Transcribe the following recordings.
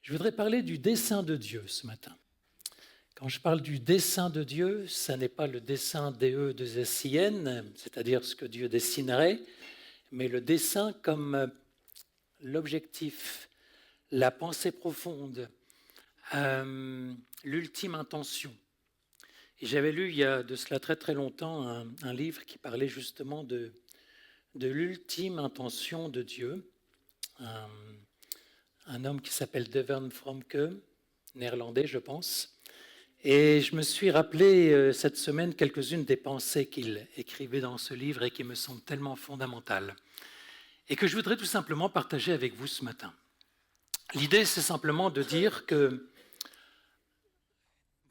Je voudrais parler du dessein de Dieu ce matin. Quand je parle du dessein de Dieu, ça n'est pas le dessein DE2SIN, c'est-à-dire ce que Dieu dessinerait, mais le dessein comme l'objectif, la pensée profonde, l'ultime intention. Et j'avais lu il y a de cela très très longtemps un livre qui parlait justement de l'ultime intention de Dieu. Un homme qui s'appelle Devern Fromke, néerlandais je pense. Et je me suis rappelé cette semaine quelques-unes des pensées qu'il écrivait dans ce livre et qui me semblent tellement fondamentales et que je voudrais tout simplement partager avec vous ce matin. L'idée, c'est simplement de dire que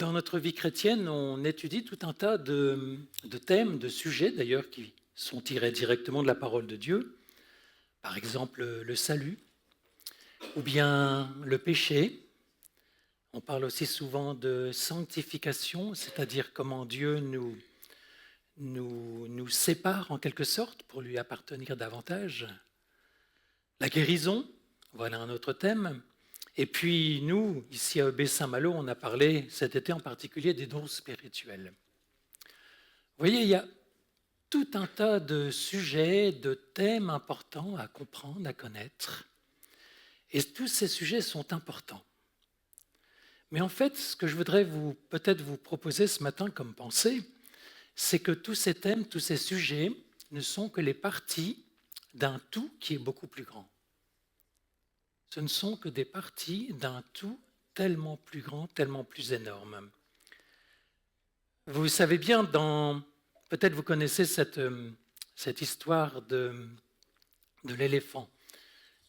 dans notre vie chrétienne, on étudie tout un tas de thèmes, de sujets d'ailleurs, qui sont tirés directement de la parole de Dieu. Par exemple, le salut, ou bien le péché. On parle aussi souvent de sanctification, c'est-à-dire comment Dieu nous sépare en quelque sorte pour lui appartenir davantage. La guérison, voilà un autre thème. Et puis nous, ici à EB Saint-Malo, on a parlé cet été en particulier des dons spirituels. Vous voyez, il y a tout un tas de sujets, de thèmes importants à comprendre, à connaître. Et tous ces sujets sont importants. Mais en fait, ce que je voudrais peut-être vous proposer ce matin comme pensée, c'est que tous ces thèmes, tous ces sujets ne sont que les parties d'un tout qui est beaucoup plus grand. Ce ne sont que des parties d'un tout tellement plus grand, tellement plus énorme. Vous savez bien, peut-être vous connaissez cette histoire de l'éléphant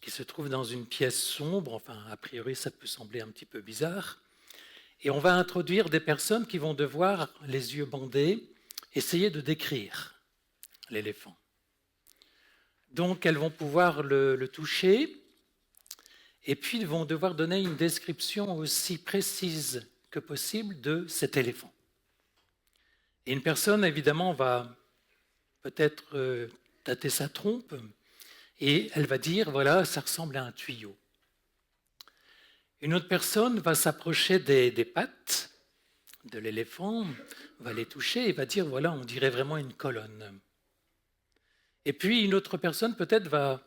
qui se trouve dans une pièce sombre, enfin a priori ça peut sembler un petit peu bizarre, et on va introduire des personnes qui vont devoir, les yeux bandés, essayer de décrire l'éléphant. Donc elles vont pouvoir le toucher, et puis ils vont devoir donner une description aussi précise que possible de cet éléphant. Et une personne, évidemment, va peut-être tâter sa trompe, et elle va dire, voilà, ça ressemble à un tuyau. Une autre personne va s'approcher des pattes de l'éléphant, va les toucher et va dire, voilà, on dirait vraiment une colonne. Et puis une autre personne peut-être va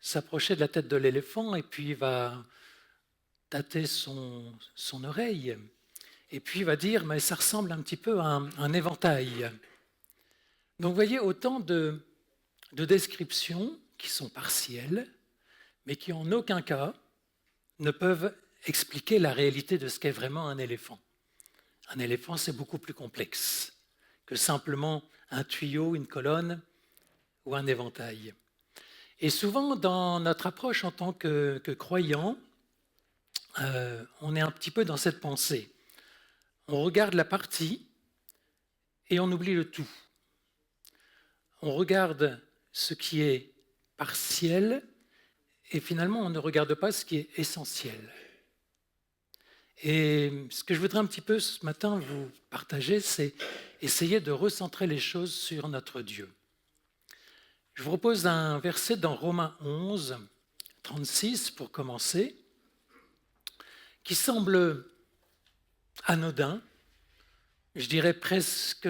s'approcher de la tête de l'éléphant et puis va tâter son oreille. Et puis va dire, mais ça ressemble un petit peu à un éventail. Donc vous voyez, autant de descriptions qui sont partielles, mais qui en aucun cas ne peuvent expliquer la réalité de ce qu'est vraiment un éléphant. Un éléphant, c'est beaucoup plus complexe que simplement un tuyau, une colonne ou un éventail. Et souvent, dans notre approche en tant que croyant, on est un petit peu dans cette pensée. On regarde la partie et on oublie le tout. On regarde ce qui est partiel et finalement, on ne regarde pas ce qui est essentiel. Et ce que je voudrais un petit peu ce matin vous partager, c'est essayer de recentrer les choses sur notre Dieu. Je vous propose un verset dans Romains 11, 36 pour commencer, qui semble anodin, je dirais presque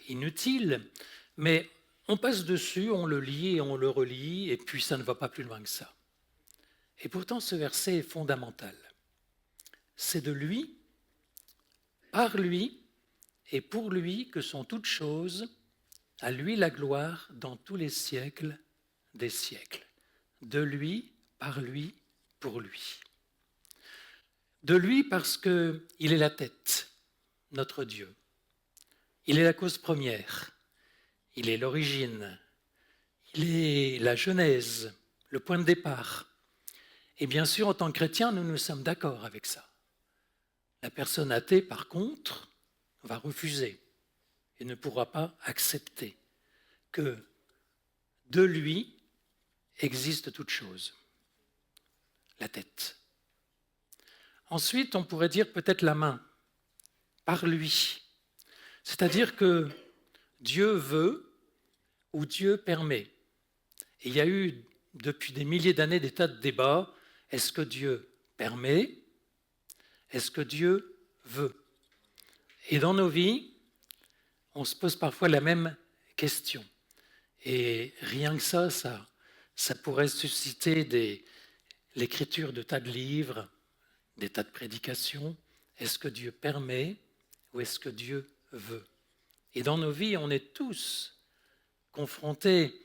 inutile, mais on passe dessus, on le lit et on le relit, et puis ça ne va pas plus loin que ça. Et pourtant, ce verset est fondamental. C'est de lui, par lui et pour lui que sont toutes choses, à lui la gloire dans tous les siècles des siècles. De lui, par lui, pour lui. De lui parce qu'il est la tête, notre Dieu. Il est la cause première. Il est l'origine. Il est la genèse, le point de départ. Et bien sûr, en tant que chrétien, nous sommes d'accord avec ça. La personne athée, par contre, va refuser et ne pourra pas accepter que de lui existe toute chose, la tête. Ensuite, on pourrait dire peut-être la main, par lui. C'est-à-dire que Dieu veut ou Dieu permet. Et il y a eu depuis des milliers d'années des tas de débats. Est-ce que Dieu permet? Est-ce que Dieu veut? Et dans nos vies, on se pose parfois la même question. Et rien que ça pourrait susciter l'écriture de tas de livres, des tas de prédications. Est-ce que Dieu permet ou est-ce que Dieu veut? Et dans nos vies, on est tous confrontés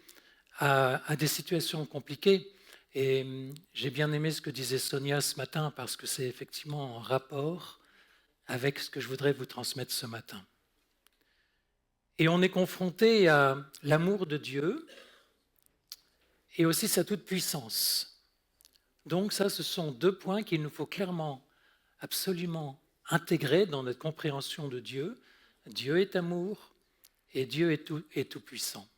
à des situations compliquées. Et j'ai bien aimé ce que disait Sonia ce matin parce que c'est effectivement en rapport avec ce que je voudrais vous transmettre ce matin. Et on est confronté à l'amour de Dieu et aussi sa toute-puissance. Donc ça, ce sont deux points qu'il nous faut clairement, absolument intégrer dans notre compréhension de Dieu. Dieu est amour et Dieu est tout-puissant.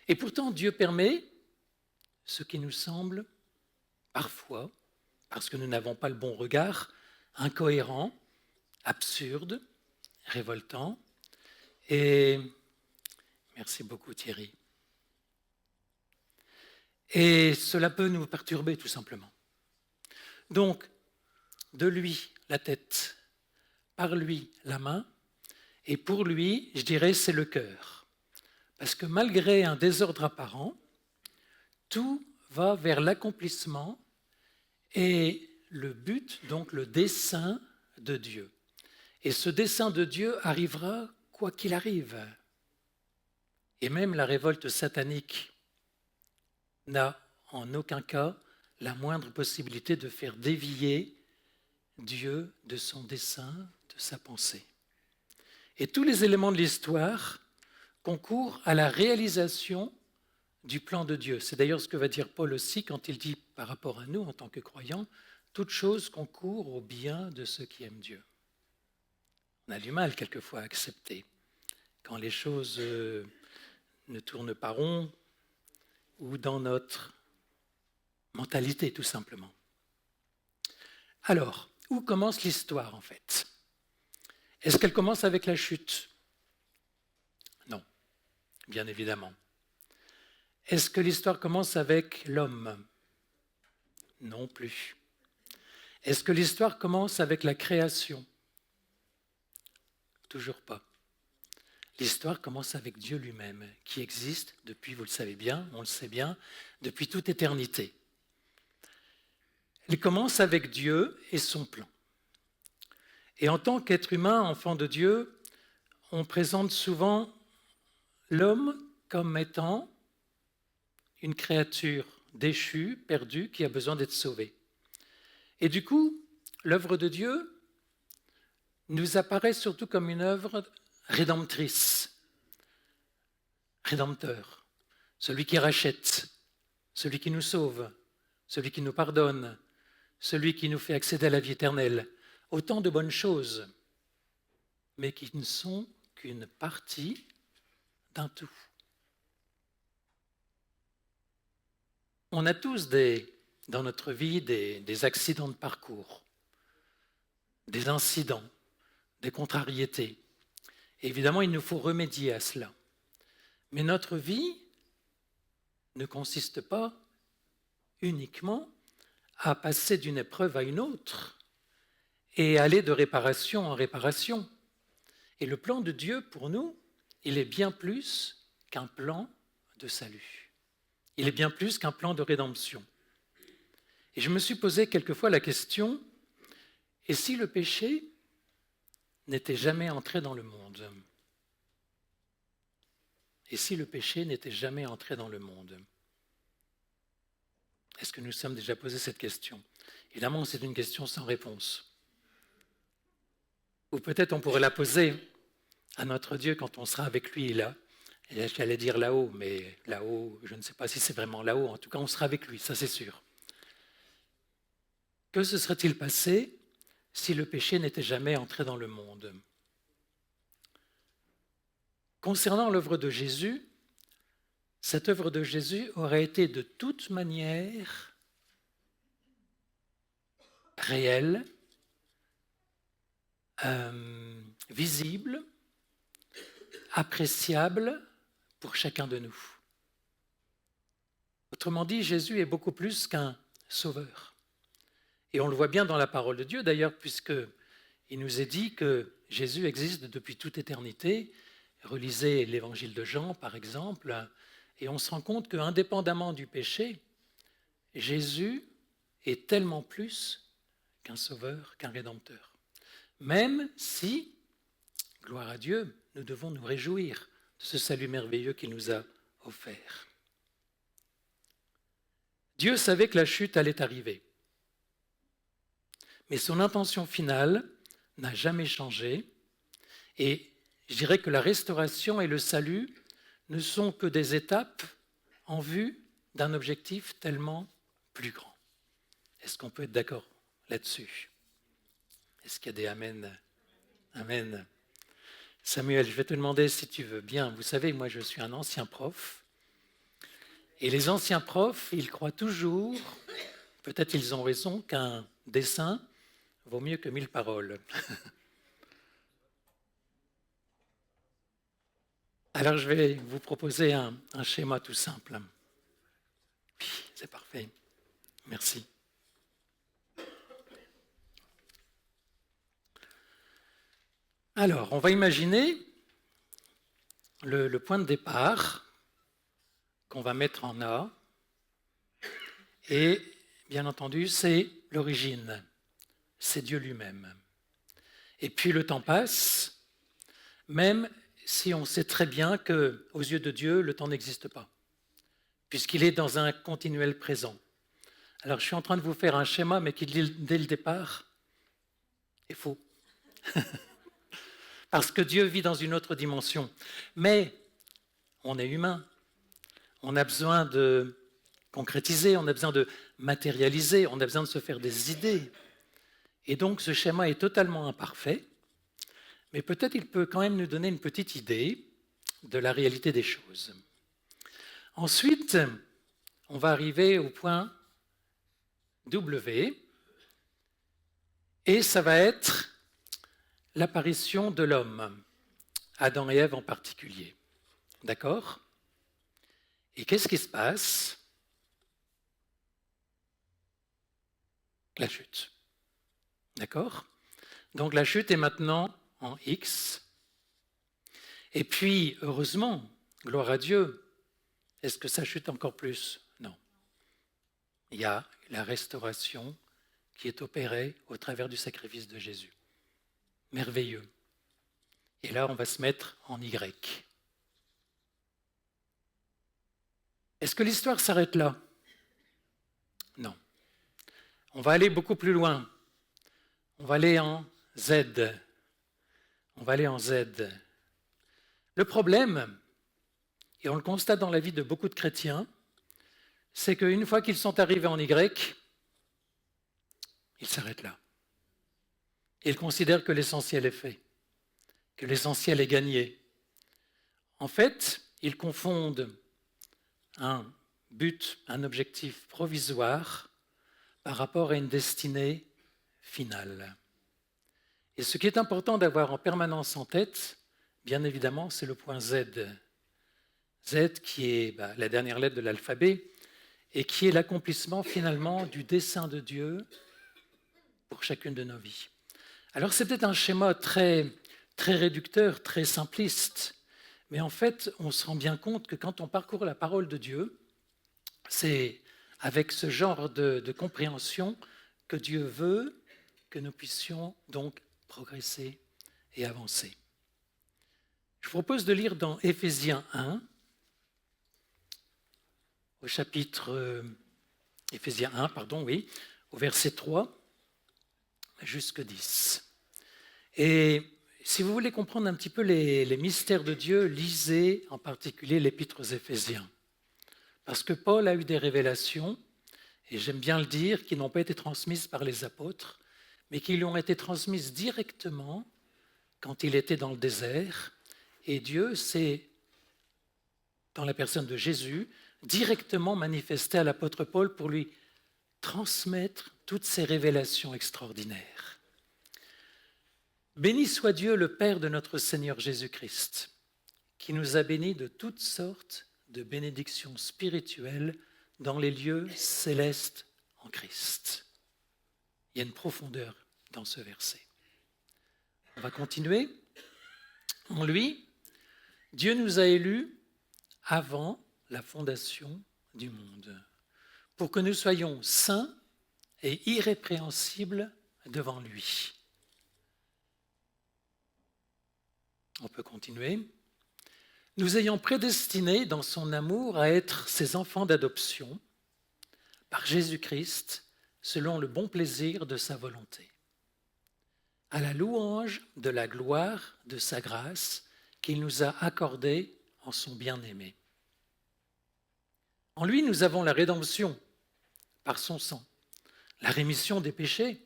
Et pourtant, Dieu permet ce qui nous semble parfois, parce que nous n'avons pas le bon regard, incohérent, absurde, révoltant. Et merci beaucoup Thierry. Et cela peut nous perturber tout simplement. Donc, de lui la tête, par lui la main, et pour lui, je dirais, c'est le cœur. Parce que malgré un désordre apparent, tout va vers l'accomplissement et le but, donc le dessein de Dieu. Et ce dessein de Dieu arrivera quoi qu'il arrive. Et même la révolte satanique n'a en aucun cas la moindre possibilité de faire dévier Dieu de son dessein, de sa pensée. Et tous les éléments de l'histoire concourent à la réalisation du plan de Dieu. C'est d'ailleurs ce que va dire Paul aussi quand il dit par rapport à nous en tant que croyants, toute chose concourt au bien de ceux qui aiment Dieu. On a du mal quelquefois à accepter quand les choses ne tournent pas rond ou dans notre mentalité tout simplement. Alors, où commence l'histoire en fait? Est-ce qu'elle commence avec la chute? Non, bien évidemment. Est-ce que l'histoire commence avec l'homme? Non plus. Est-ce que l'histoire commence avec la création? Toujours pas. L'histoire commence avec Dieu lui-même, qui existe depuis, vous le savez bien, on le sait bien, depuis toute éternité. Elle commence avec Dieu et son plan. Et en tant qu'être humain, enfant de Dieu, on présente souvent l'homme comme étant une créature déchue, perdue, qui a besoin d'être sauvée. Et du coup, l'œuvre de Dieu nous apparaît surtout comme une œuvre rédemptrice, rédempteur, celui qui rachète, celui qui nous sauve, celui qui nous pardonne, celui qui nous fait accéder à la vie éternelle. Autant de bonnes choses, mais qui ne sont qu'une partie d'un tout. On a tous dans notre vie des accidents de parcours, des incidents, des contrariétés. Et évidemment, il nous faut remédier à cela. Mais notre vie ne consiste pas uniquement à passer d'une épreuve à une autre et aller de réparation en réparation. Et le plan de Dieu pour nous, il est bien plus qu'un plan de salut. Il est bien plus qu'un plan de rédemption. Et je me suis posé quelquefois la question, et si le péché n'était jamais entré dans le monde? Et si le péché n'était jamais entré dans le monde? Est-ce que nous sommes déjà posé cette question? Évidemment, c'est une question sans réponse. Ou peut-être on pourrait la poser à notre Dieu quand on sera avec lui là. Et j'allais dire là-haut, mais là-haut, je ne sais pas si c'est vraiment là-haut. En tout cas, on sera avec lui, ça c'est sûr. Que se serait-il passé si le péché n'était jamais entré dans le monde? Concernant l'œuvre de Jésus, cette œuvre de Jésus aurait été de toute manière réelle, visible, appréciable pour chacun de nous. Autrement dit, Jésus est beaucoup plus qu'un sauveur. Et on le voit bien dans la parole de Dieu d'ailleurs, puisqu'il nous est dit que Jésus existe depuis toute éternité. Relisez l'évangile de Jean, par exemple, et on se rend compte qu'indépendamment du péché, Jésus est tellement plus qu'un sauveur, qu'un rédempteur. Même si, gloire à Dieu, nous devons nous réjouir de ce salut merveilleux qu'il nous a offert. Dieu savait que la chute allait arriver. Mais son intention finale n'a jamais changé. Et je dirais que la restauration et le salut ne sont que des étapes en vue d'un objectif tellement plus grand. Est-ce qu'on peut être d'accord là-dessus? Est-ce qu'il y a des amen? Amen. Samuel, je vais te demander si tu veux bien. Vous savez, moi je suis un ancien prof. Et les anciens profs, ils croient toujours, peut-être ils ont raison, qu'un dessin vaut mieux que 1000 paroles. Alors je vais vous proposer un schéma tout simple. Oui, c'est parfait. Merci. Alors, on va imaginer le point de départ qu'on va mettre en A. Et bien entendu, c'est l'origine. C'est Dieu lui-même. Et puis le temps passe, même si on sait très bien qu'aux yeux de Dieu, le temps n'existe pas, puisqu'il est dans un continuel présent. Alors je suis en train de vous faire un schéma, mais qui dès le départ est faux. Parce que Dieu vit dans une autre dimension. Mais on est humain, on a besoin de concrétiser, on a besoin de matérialiser, on a besoin de se faire des idées. Et donc ce schéma est totalement imparfait, mais peut-être il peut quand même nous donner une petite idée de la réalité des choses. Ensuite, on va arriver au point W, et ça va être l'apparition de l'homme, Adam et Ève en particulier. D'accord? Et qu'est-ce qui se passe? La chute. D'accord? Donc la chute est maintenant en X. Et puis, heureusement, gloire à Dieu, est-ce que ça chute encore plus? Non. Il y a la restauration qui est opérée au travers du sacrifice de Jésus. Merveilleux. Et là, on va se mettre en Y. Est-ce que l'histoire s'arrête là? Non. On va aller beaucoup plus loin. On va aller en Z. On va aller en Z. Le problème, et on le constate dans la vie de beaucoup de chrétiens, c'est qu'une fois qu'ils sont arrivés en Y, ils s'arrêtent là. Ils considèrent que l'essentiel est fait, que l'essentiel est gagné. En fait, ils confondent un but, un objectif provisoire par rapport à une destinée finale. Et ce qui est important d'avoir en permanence en tête, bien évidemment, c'est le point Z. Z qui est la dernière lettre de l'alphabet et qui est l'accomplissement finalement du dessein de Dieu pour chacune de nos vies. Alors c'est peut-être un schéma très réducteur, très simpliste, mais en fait on se rend bien compte que quand on parcourt la parole de Dieu, c'est avec ce genre de compréhension que Dieu veut que nous puissions donc progresser et avancer. Je vous propose de lire dans Éphésiens 1, au chapitre Éphésiens 1, au verset 3 jusque 10. Et si vous voulez comprendre un petit peu les mystères de Dieu, lisez en particulier l'épître aux Éphésiens. Parce que Paul a eu des révélations, et j'aime bien le dire, qui n'ont pas été transmises par les apôtres, mais qui lui ont été transmises directement quand il était dans le désert. Et Dieu s'est, dans la personne de Jésus, directement manifesté à l'apôtre Paul pour lui transmettre toutes ces révélations extraordinaires. Béni soit Dieu, le Père de notre Seigneur Jésus-Christ, qui nous a bénis de toutes sortes de bénédictions spirituelles dans les lieux célestes en Christ. Il y a une profondeur dans ce verset. On va continuer. En lui, Dieu nous a élus avant la fondation du monde, pour que nous soyons saints et irrépréhensibles devant lui. On peut continuer. Nous ayant prédestinés dans son amour à être ses enfants d'adoption par Jésus-Christ, selon le bon plaisir de sa volonté, à la louange de la gloire de sa grâce qu'il nous a accordée en son bien-aimé. En lui, nous avons la rédemption par son sang, la rémission des péchés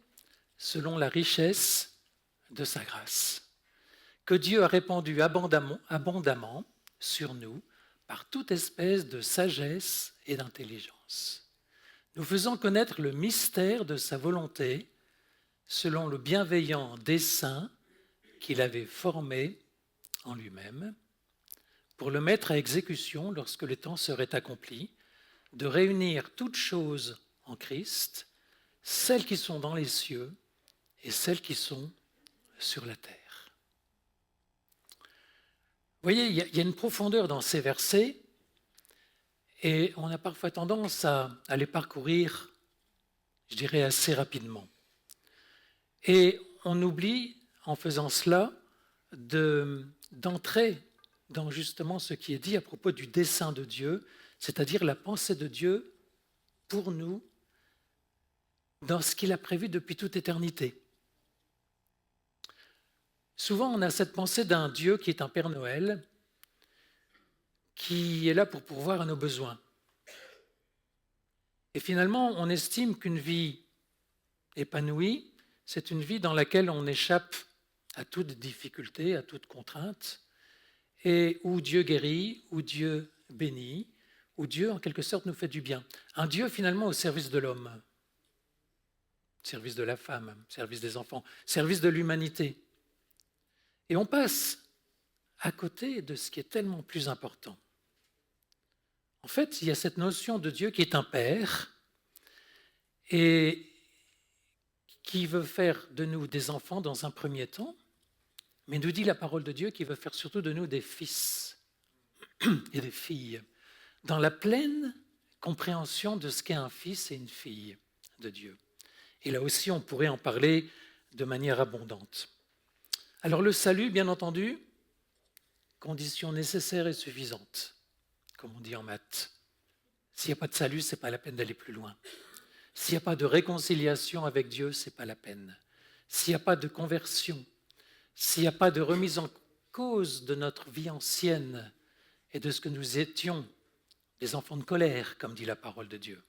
selon la richesse de sa grâce, que Dieu a répandue abondamment sur nous par toute espèce de sagesse et d'intelligence, nous faisant connaître le mystère de sa volonté selon le bienveillant dessein qu'il avait formé en lui-même, pour le mettre à exécution lorsque le temps serait accompli, de réunir toutes choses en Christ, celles qui sont dans les cieux et celles qui sont sur la terre. Vous voyez, il y a une profondeur dans ces versets et on a parfois tendance à les parcourir, je dirais, assez rapidement. Et on oublie, en faisant cela, d'entrer dans justement ce qui est dit à propos du dessein de Dieu, c'est-à-dire la pensée de Dieu pour nous dans ce qu'il a prévu depuis toute éternité. Souvent, on a cette pensée d'un Dieu qui est un Père Noël, qui est là pour pourvoir à nos besoins. Et finalement, on estime qu'une vie épanouie, c'est une vie dans laquelle on échappe à toute difficulté, à toute contrainte, et où Dieu guérit, où Dieu bénit, où Dieu, en quelque sorte, nous fait du bien. Un Dieu, finalement, au service de l'homme, au service de la femme, au service des enfants, au service de l'humanité. Et on passe à côté de ce qui est tellement plus important. En fait, il y a cette notion de Dieu qui est un Père et qui veut faire de nous des enfants dans un premier temps, mais nous dit la parole de Dieu qu'il veut faire surtout de nous des fils et des filles, dans la pleine compréhension de ce qu'est un fils et une fille de Dieu. Et là aussi, on pourrait en parler de manière abondante. Alors le salut, bien entendu, condition nécessaire et suffisante, comme on dit en maths. S'il n'y a pas de salut, ce n'est pas la peine d'aller plus loin. S'il n'y a pas de réconciliation avec Dieu, ce n'est pas la peine. S'il n'y a pas de conversion, s'il n'y a pas de remise en cause de notre vie ancienne et de ce que nous étions, des enfants de colère, comme dit la parole de Dieu,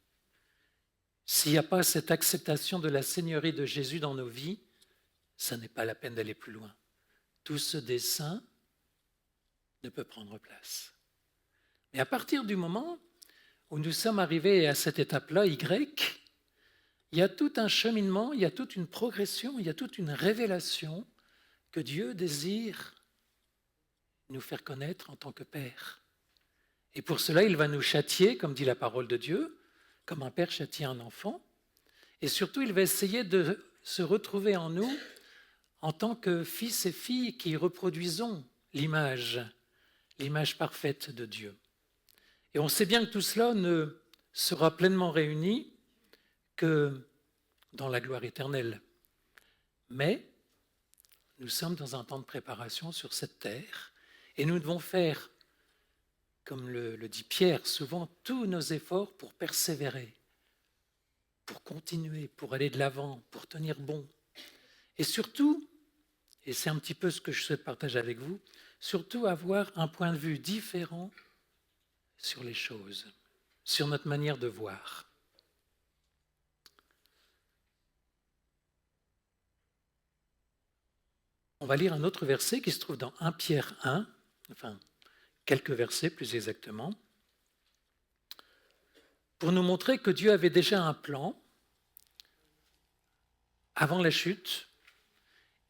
s'il n'y a pas cette acceptation de la Seigneurie de Jésus dans nos vies, ça n'est pas la peine d'aller plus loin. Tout ce dessein ne peut prendre place. Mais à partir du moment où nous sommes arrivés à cette étape-là, Y, il y a tout un cheminement, il y a toute une progression, il y a toute une révélation que Dieu désire nous faire connaître en tant que Père. Et pour cela, il va nous châtier, comme dit la parole de Dieu, comme un père châtie un enfant. Et surtout, il va essayer de se retrouver en nous en tant que fils et filles qui reproduisons l'image parfaite de Dieu. Et on sait bien que tout cela ne sera pleinement réuni que dans la gloire éternelle. Mais nous sommes dans un temps de préparation sur cette terre et nous devons faire, comme le dit Pierre, souvent tous nos efforts pour persévérer, pour continuer, pour aller de l'avant, pour tenir bon. Et surtout, et c'est un petit peu ce que je souhaite partager avec vous, surtout avoir un point de vue différent sur les choses, sur notre manière de voir. On va lire un autre verset qui se trouve dans 1 Pierre 1, enfin quelques versets plus exactement, pour nous montrer que Dieu avait déjà un plan avant la chute,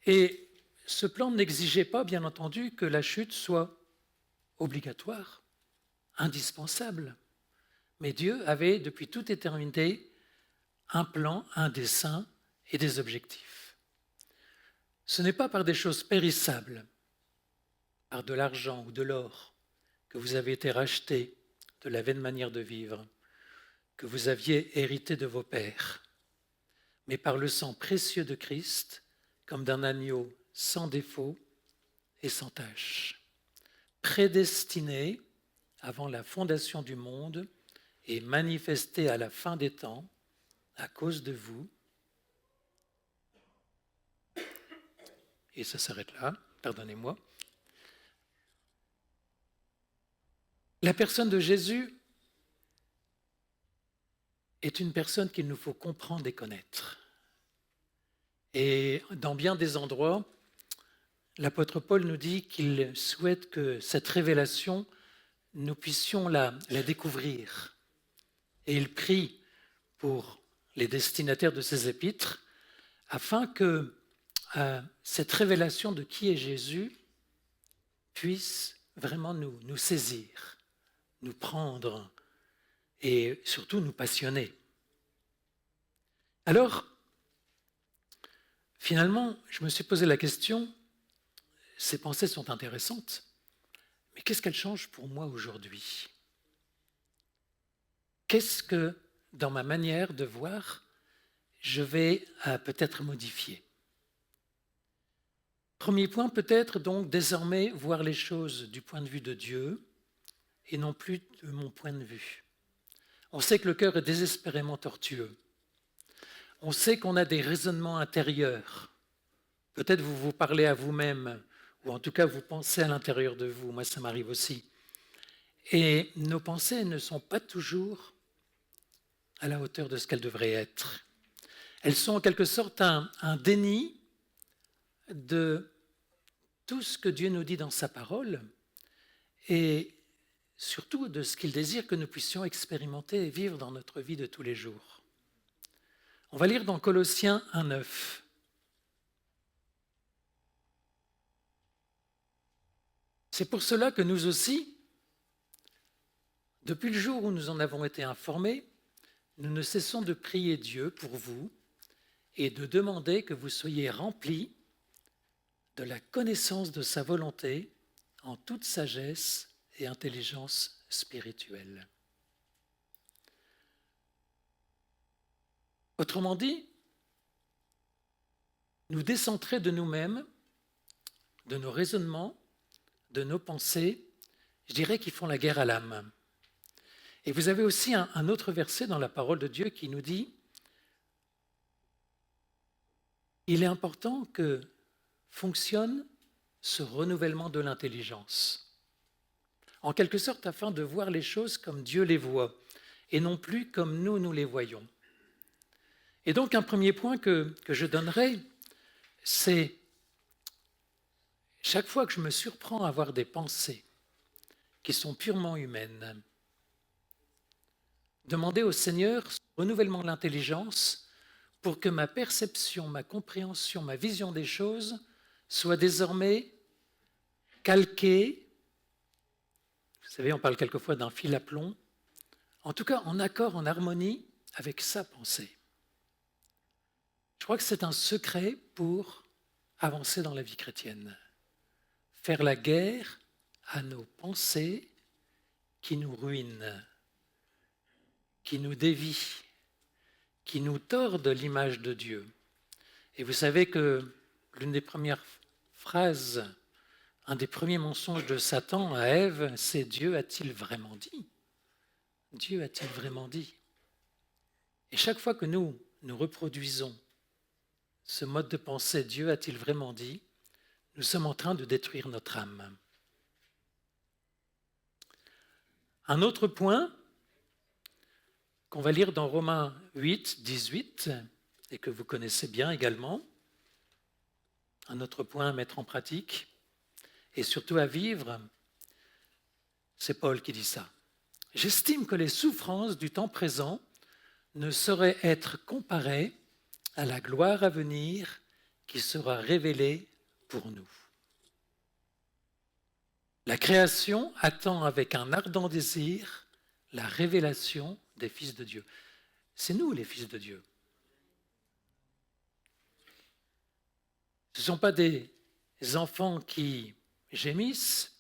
et ce plan n'exigeait pas, bien entendu, que la chute soit obligatoire, indispensable, Mais Dieu avait, depuis toute éternité, un plan, un dessein et des objectifs. Ce n'est pas par des choses périssables, par de l'argent ou de l'or, que vous avez été rachetés de la vaine manière de vivre, que vous aviez hérité de vos pères, mais par le sang précieux de Christ, comme d'un agneau sans défaut et sans tache, prédestiné avant la fondation du monde et manifesté à la fin des temps à cause de vous. Et ça s'arrête là, pardonnez-moi. La personne de Jésus est une personne qu'il nous faut comprendre et connaître. Et dans bien des endroits, l'apôtre Paul nous dit qu'il souhaite que cette révélation, nous puissions la découvrir. Et il prie pour les destinataires de ces épîtres afin que cette révélation de qui est Jésus puisse vraiment nous saisir, nous prendre et surtout nous passionner. Alors, finalement, je me suis posé la question, ces pensées sont intéressantes, mais qu'est-ce qu'elles changent pour moi aujourd'hui ? Qu'est-ce que, dans ma manière de voir, je vais peut-être modifier ? Premier point, peut-être donc désormais voir les choses du point de vue de Dieu et non plus de mon point de vue. On sait que le cœur est désespérément tortueux. On sait qu'on a des raisonnements intérieurs. Peut-être vous vous parlez à vous-même, ou en tout cas vous pensez à l'intérieur de vous. Moi, ça m'arrive aussi. Et nos pensées ne sont pas toujours à la hauteur de ce qu'elles devraient être. Elles sont en quelque sorte un déni de tout ce que Dieu nous dit dans sa parole et surtout de ce qu'il désire que nous puissions expérimenter et vivre dans notre vie de tous les jours. On va lire dans Colossiens 1,9. C'est pour cela que nous aussi, depuis le jour où nous en avons été informés, nous ne cessons de prier Dieu pour vous et de demander que vous soyez remplis de la connaissance de sa volonté en toute sagesse et intelligence spirituelle. Autrement dit, nous décentrer de nous-mêmes, de nos raisonnements, de nos pensées, je dirais qu'ils font la guerre à l'âme. Et vous avez aussi un autre verset dans la parole de Dieu qui nous dit « Il est important que fonctionne ce renouvellement de l'intelligence. En quelque sorte, afin de voir les choses comme Dieu les voit et non plus comme nous les voyons. Et donc, un premier point que je donnerai, c'est chaque fois que je me surprends à avoir des pensées qui sont purement humaines, demander au Seigneur ce renouvellement de l'intelligence pour que ma perception, ma compréhension, ma vision des choses soit désormais calquée, vous savez, on parle quelquefois d'un fil à plomb, en tout cas en accord, en harmonie avec sa pensée. Je crois que c'est un secret pour avancer dans la vie chrétienne. Faire la guerre à nos pensées qui nous ruinent, qui nous dévient, qui nous tordent l'image de Dieu. Et vous savez que l'une des premières phrases, un des premiers mensonges de Satan à Ève, c'est « Dieu a-t-il vraiment dit ?» Dieu a-t-il vraiment dit ? Et chaque fois que nous reproduisons ce mode de pensée « Dieu a-t-il vraiment dit ?» nous sommes en train de détruire notre âme. Un autre point qu'on va lire dans Romains 8, 18, et que vous connaissez bien également, un autre point à mettre en pratique, et surtout à vivre, c'est Paul qui dit ça. « J'estime que les souffrances du temps présent ne sauraient être comparées à la gloire à venir qui sera révélée pour nous. La création attend avec un ardent désir la révélation des fils de Dieu. C'est nous les fils de Dieu. Ce ne sont pas des enfants qui gémissent,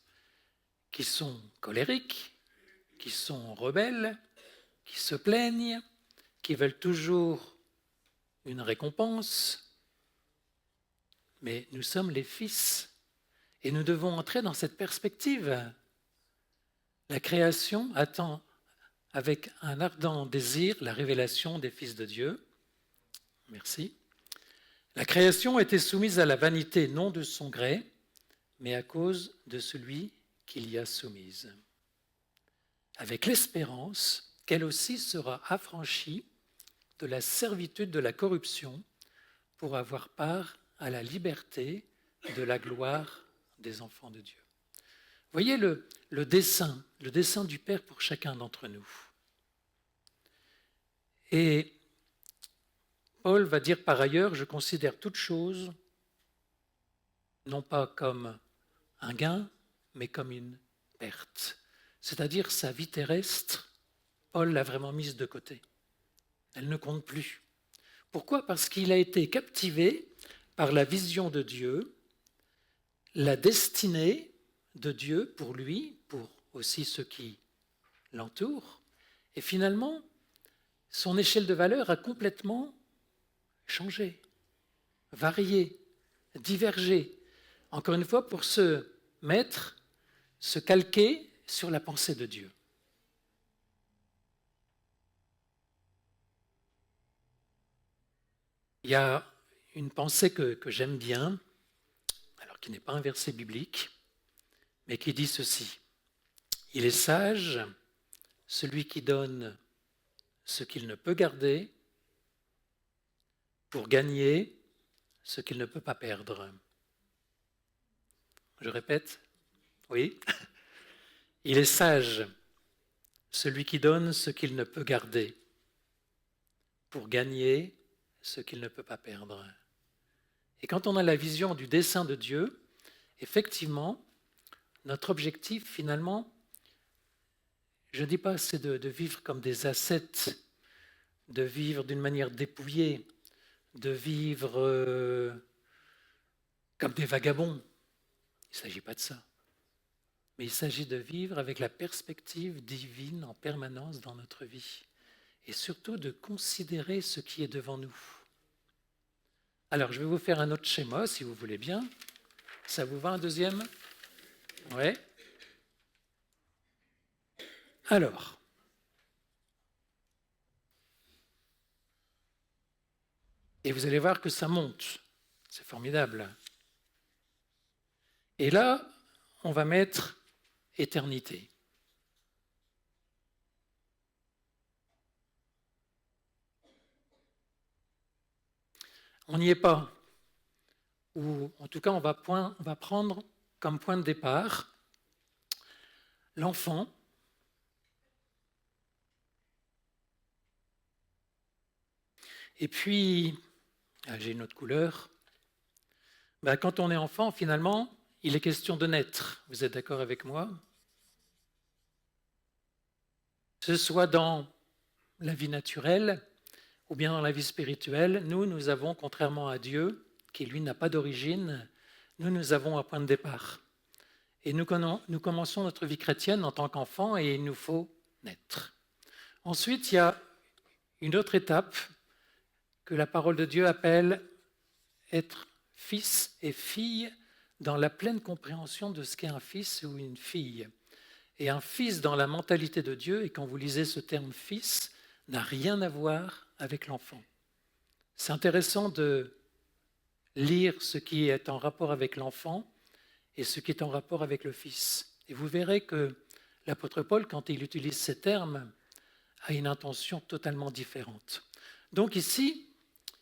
qui sont colériques, qui sont rebelles, qui se plaignent, qui veulent toujours une récompense. Mais nous sommes les fils et nous devons entrer dans cette perspective. La création attend avec un ardent désir la révélation des fils de Dieu. Merci. La création était soumise à la vanité, non de son gré, mais à cause de celui qui l'y a soumise, avec l'espérance qu'elle aussi sera affranchie de la servitude de la corruption pour avoir part à la liberté de la gloire des enfants de Dieu. Voyez le dessein du Père pour chacun d'entre nous. Et Paul va dire par ailleurs, je considère toute chose non pas comme un gain, mais comme une perte. C'est-à-dire sa vie terrestre, Paul l'a vraiment mise de côté. Elle ne compte plus. Pourquoi ? Parce qu'il a été captivé par la vision de Dieu, la destinée de Dieu pour lui, pour aussi ceux qui l'entourent. Et finalement, son échelle de valeur a complètement changé, varié, divergé. Encore une fois, pour se mettre, se calquer sur la pensée de Dieu. Il y a une pensée que j'aime bien, alors qui n'est pas un verset biblique, mais qui dit ceci. Il est sage, celui qui donne ce qu'il ne peut garder pour gagner ce qu'il ne peut pas perdre. Je répète, oui. Il est sage, celui qui donne ce qu'il ne peut garder pour gagner ce qu'il ne peut pas perdre. Et quand on a la vision du dessein de Dieu, effectivement, notre objectif, finalement, je ne dis pas c'est de vivre comme des ascètes, de vivre d'une manière dépouillée, de vivre comme des vagabonds. Il ne s'agit pas de ça. Mais il s'agit de vivre avec la perspective divine en permanence dans notre vie. Et surtout de considérer ce qui est devant nous. Alors, je vais vous faire un autre schéma, si vous voulez bien. Ça vous va, un deuxième ? Ouais. Alors, et vous allez voir que ça monte. C'est formidable. Et là, on va mettre éternité. On n'y est pas. Ou en tout cas, on va prendre comme point de départ l'enfant et puis, j'ai une autre couleur, quand on est enfant, finalement, il est question de naître. Vous êtes d'accord avec moi ? Que ce soit dans la vie naturelle ou bien dans la vie spirituelle, nous avons, contrairement à Dieu, qui lui n'a pas d'origine, nous avons un point de départ. Et nous commençons notre vie chrétienne en tant qu'enfant et il nous faut naître. Ensuite, il y a une autre étape que la parole de Dieu appelle être fils et fille dans la pleine compréhension de ce qu'est un fils ou une fille. Et un fils dans la mentalité de Dieu, et quand vous lisez ce terme fils, n'a rien à voir avec l'enfant. C'est intéressant de lire ce qui est en rapport avec l'enfant et ce qui est en rapport avec le fils. Et vous verrez que l'apôtre Paul, quand il utilise ces termes, a une intention totalement différente. Donc ici,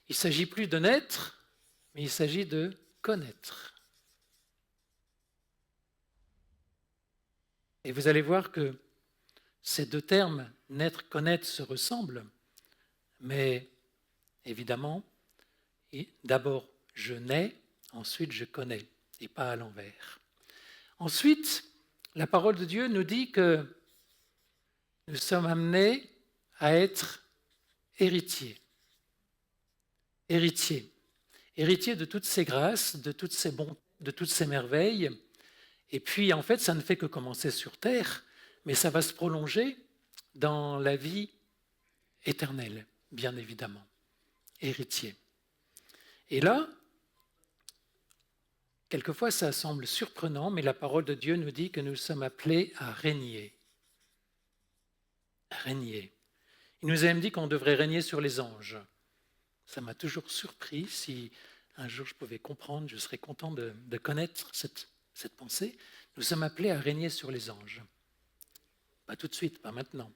il ne s'agit plus de naître, mais il s'agit de connaître. Et vous allez voir que ces deux termes, naître, connaître, se ressemblent, mais évidemment, d'abord je nais, ensuite je connais, et pas à l'envers. Ensuite, la parole de Dieu nous dit que nous sommes amenés à être héritiers. Héritiers. Héritiers de toutes ces grâces, de toutes ces bontés, de toutes ces merveilles. Et puis, en fait, ça ne fait que commencer sur terre, mais ça va se prolonger dans la vie éternelle, bien évidemment. Héritier. Et là, quelquefois, ça semble surprenant, mais la parole de Dieu nous dit que nous sommes appelés à régner. Régner. Il nous a même dit qu'on devrait régner sur les anges. Ça m'a toujours surpris. Si un jour je pouvais comprendre, je serais content de connaître cette pensée. Nous sommes appelés à régner sur les anges. Pas tout de suite, pas maintenant.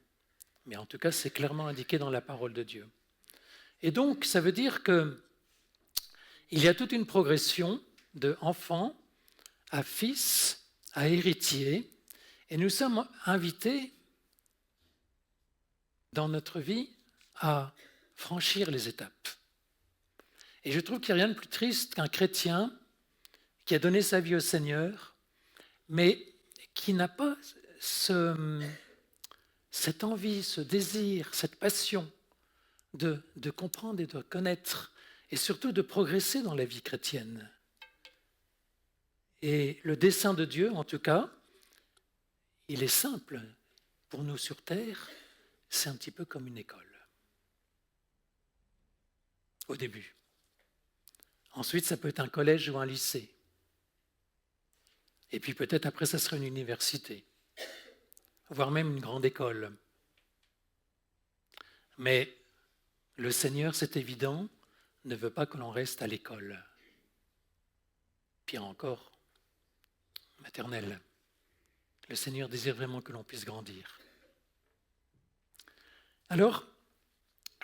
Mais en tout cas, c'est clairement indiqué dans la parole de Dieu. Et donc, ça veut dire qu'il y a toute une progression de enfant à fils, à héritier, et nous sommes invités dans notre vie à franchir les étapes. Et je trouve qu'il n'y a rien de plus triste qu'un chrétien qui a donné sa vie au Seigneur, mais qui n'a pas cette envie, ce désir, cette passion de comprendre et de connaître, et surtout de progresser dans la vie chrétienne. Et le dessein de Dieu, en tout cas, il est simple. Pour nous sur terre, c'est un petit peu comme une école. Au début. Ensuite, ça peut être un collège ou un lycée. Et puis peut-être après, ça sera une université, voire même une grande école. Mais le Seigneur, c'est évident, ne veut pas que l'on reste à l'école. Pire encore, maternelle. Le Seigneur désire vraiment que l'on puisse grandir. Alors,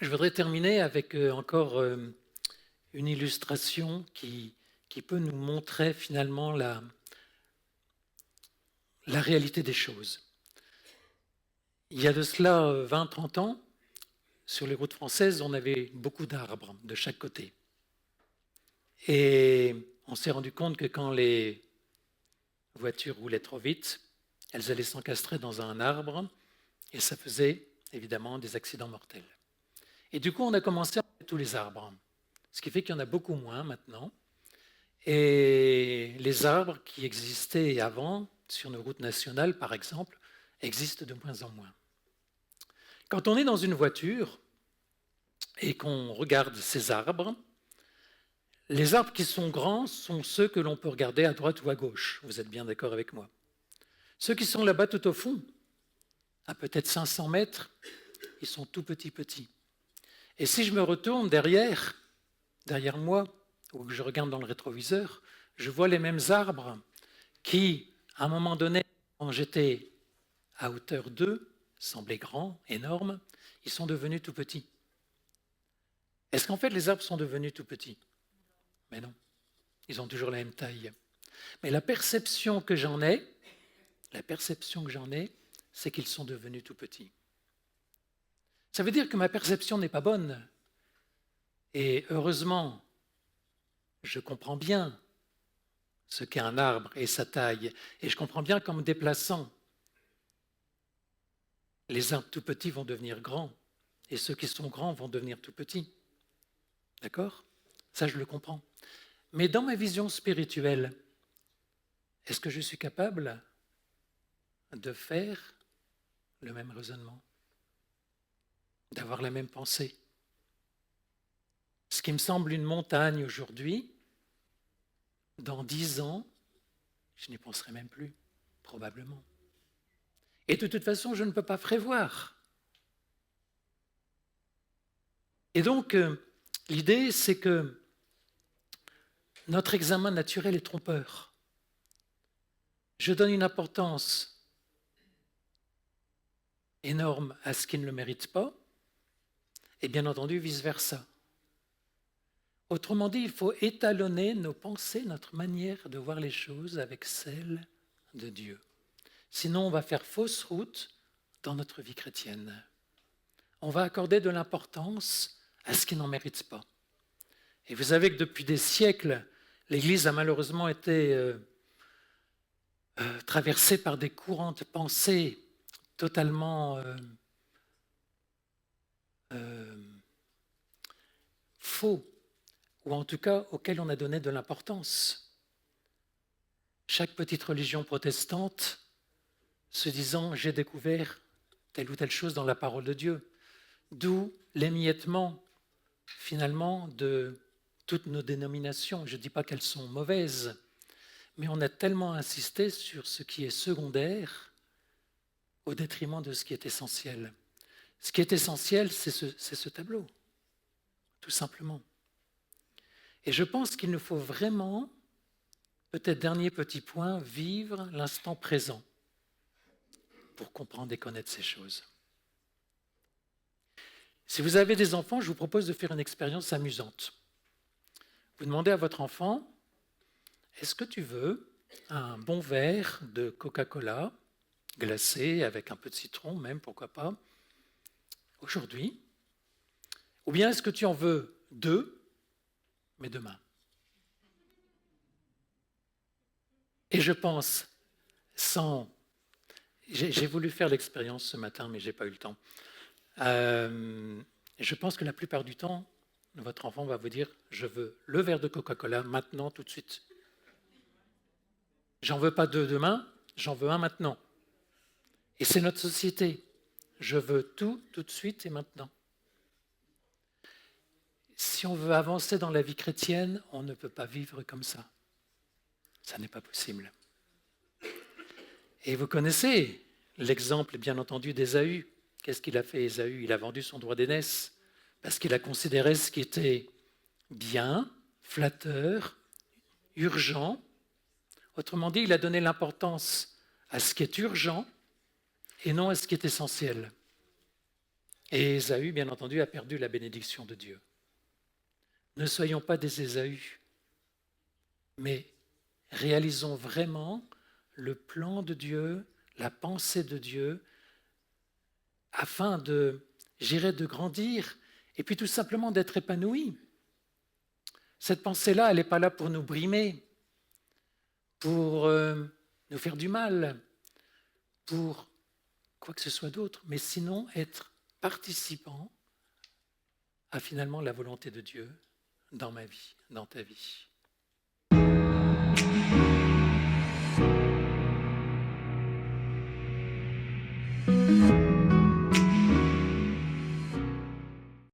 je voudrais terminer avec encore une illustration qui peut nous montrer finalement la réalité des choses. Il y a de cela 20-30 ans, sur les routes françaises, on avait beaucoup d'arbres de chaque côté. Et on s'est rendu compte que quand les voitures roulaient trop vite, elles allaient s'encastrer dans un arbre et ça faisait évidemment des accidents mortels. Et du coup, on a commencé à enlever tous les arbres, ce qui fait qu'il y en a beaucoup moins maintenant. Et les arbres qui existaient avant, sur nos routes nationales par exemple, existent de moins en moins. Quand on est dans une voiture et qu'on regarde ces arbres, les arbres qui sont grands sont ceux que l'on peut regarder à droite ou à gauche. Vous êtes bien d'accord avec moi? Ceux qui sont là-bas tout au fond, à peut-être 500 mètres, ils sont tout petits. Et si je me retourne derrière moi, ou que je regarde dans le rétroviseur, je vois les mêmes arbres qui, à un moment donné, quand j'étais à hauteur d'eux, semblaient grands, énormes, ils sont devenus tout petits. Est-ce qu'en fait les arbres sont devenus tout petits? Mais non, ils ont toujours la même taille. Mais la perception que j'en ai, c'est qu'ils sont devenus tout petits. Ça veut dire que ma perception n'est pas bonne. Et heureusement, je comprends bien ce qu'est un arbre et sa taille. Et je comprends bien qu'en me déplaçant, les arbres tout petits vont devenir grands. Et ceux qui sont grands vont devenir tout petits. D'accord? Ça, je le comprends. Mais dans ma vision spirituelle, est-ce que je suis capable de faire le même raisonnement? D'avoir la même pensée? Ce qui me semble une montagne aujourd'hui, dans 10 ans, je n'y penserai même plus, probablement. Et de toute façon, je ne peux pas prévoir. Et donc, l'idée, c'est que notre examen naturel est trompeur. Je donne une importance énorme à ce qui ne le mérite pas, et bien entendu, vice-versa. Autrement dit, il faut étalonner nos pensées, notre manière de voir les choses avec celle de Dieu. Sinon, on va faire fausse route dans notre vie chrétienne. On va accorder de l'importance à ce qui n'en mérite pas. Et vous savez que depuis des siècles, l'Église a malheureusement été traversée par des courants de pensée totalement faux, ou en tout cas auquel on a donné de l'importance. Chaque petite religion protestante se disant « j'ai découvert telle ou telle chose dans la parole de Dieu », d'où l'émiettement finalement de toutes nos dénominations. Je ne dis pas qu'elles sont mauvaises, mais on a tellement insisté sur ce qui est secondaire au détriment de ce qui est essentiel. Ce qui est essentiel, c'est ce tableau, tout simplement. Et je pense qu'il nous faut vraiment, peut-être dernier petit point, vivre l'instant présent pour comprendre et connaître ces choses. Si vous avez des enfants, je vous propose de faire une expérience amusante. Vous demandez à votre enfant, est-ce que tu veux un bon verre de Coca-Cola glacé avec un peu de citron même, pourquoi pas, aujourd'hui? Ou bien est-ce que tu en veux 2, mais demain? Et je pense, j'ai voulu faire l'expérience ce matin, mais je n'ai pas eu le temps. Je pense que la plupart du temps, votre enfant va vous dire « je veux le verre de Coca-Cola maintenant, tout de suite. J'en veux pas 2 demain, j'en veux un maintenant. » Et c'est notre société. Je veux tout de suite et maintenant. Si on veut avancer dans la vie chrétienne, on ne peut pas vivre comme ça. Ça n'est pas possible. Et vous connaissez l'exemple, bien entendu, d'Ésaü. Qu'est-ce qu'il a fait, Ésaü? Il a vendu son droit d'aînesse parce qu'il a considéré ce qui était bien, flatteur, urgent. Autrement dit, il a donné l'importance à ce qui est urgent et non à ce qui est essentiel. Et Ésaü, bien entendu, a perdu la bénédiction de Dieu. Ne soyons pas des Ésaü, mais réalisons vraiment le plan de Dieu, la pensée de Dieu, afin de grandir et puis tout simplement d'être épanoui. Cette pensée-là, elle n'est pas là pour nous brimer, pour nous faire du mal, pour quoi que ce soit d'autre, mais sinon être participant à finalement la volonté de Dieu dans ma vie, dans ta vie.